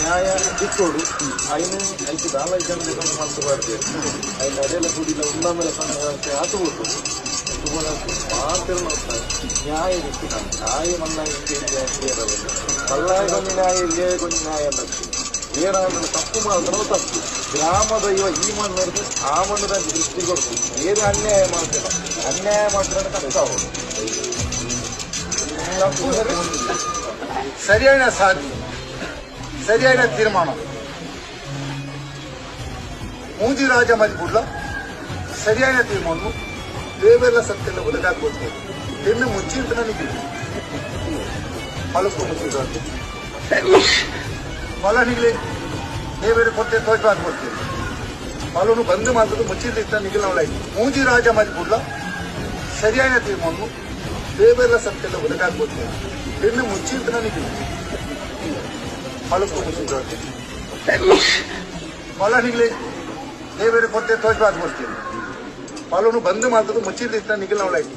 ನ್ಯಾಯ ಚಿಕ್ಕೋಡು ಐದು ದಾಲ ಮನಸ್ಸು ಐದು ಅದೆಲ್ಲ ಕುಡಿದ ಉಂಡಮೇಲೆ ಆತುಬಿಟ್ಟು ಮಾತ್ರ ನ್ಯಾಯ ನ್ಯಾಯ ಮನ್ನ ಕಲ್ಲಾಯಗೊಂದು ನ್ಯಾಯ ಇಲ್ಲೇ ಕೊಂದು ನ್ಯಾಯ ಅನ್ನೋದು ಏನಾದರೂ ತಪ್ಪು ಮಾಡಿದ್ರೆ ತಪ್ಪು ಗ್ರಾಮದ ಈ ಮಣ್ಣು ನಡೆದು ಆ ಮಣ್ಣದ ದೃಷ್ಟಿ ಕೊಡ್ತು ಏನು ಅನ್ಯಾಯ ಮಾಡ್ತಿಲ್ಲ ಅನ್ಯಾಯ ಮಾಡ್ತಾರೆ ಕಷ್ಟ ಅವರು ಸರಿಯಾದ ಸಾಧಿ ಸರಿಯಾದ ತೀರ್ಮಾನ ಮೂಜಿ ರಾಜ ಮರಿಬುಡ್ಲ ಸರಿಯಾದ ತೀರ್ಮಾನ ದೇವೆಲ್ಲ ಸತ್ತೆಲ್ಲ ಒದಗಾಕೊಡ್ತೇವೆ ಹೆಣ್ಣು ಮುಚ್ಚಿಂತ ನನಗೆ ಹೊಲಕ್ಕೂ ಮುಚ್ಚಿದ ಹೊಲ ನಿಗಲಿ ದೇವೇರು ಕೊಟ್ಟೆ ತೋಜ್ ಕೊಡ್ತೇವೆ ಹೊಲನು ಬಂದು ಮಾಡಿದ್ರು ಮುಚ್ಚಿದ್ದ ನಿಗಲ್ ಅವಳಾಯ್ತು ಮೂಜಿ ರಾಜ ಮರಿಬುಡ್ಲ ಸರಿಯಾದ ತೀರ್ಮಾನ ದೇವೆಲ್ಲ ಸತ್ತೆಲ್ಲ ಒದಗಾಕೊಡ್ತೇವೆ ಹೆಣ್ಣು ಮುಚ್ಚಿಂತ ನನಗೆ ಹೊಲಕ್ಕೂ ಮುಚ್ಚಿದ ಹೊಲ ನಿಗಲಿ ದೇವೇರು ಕೊಟ್ಟೆ ತೋಜ್ ಕೊಡ್ತೇವೆ ಹೊಲನು ಬಂದು ಮಾಡಿದ್ರು ಮುಚ್ಚಿದ್ದ ನಿಗಲ್ ಅವಳಾಯ್ತು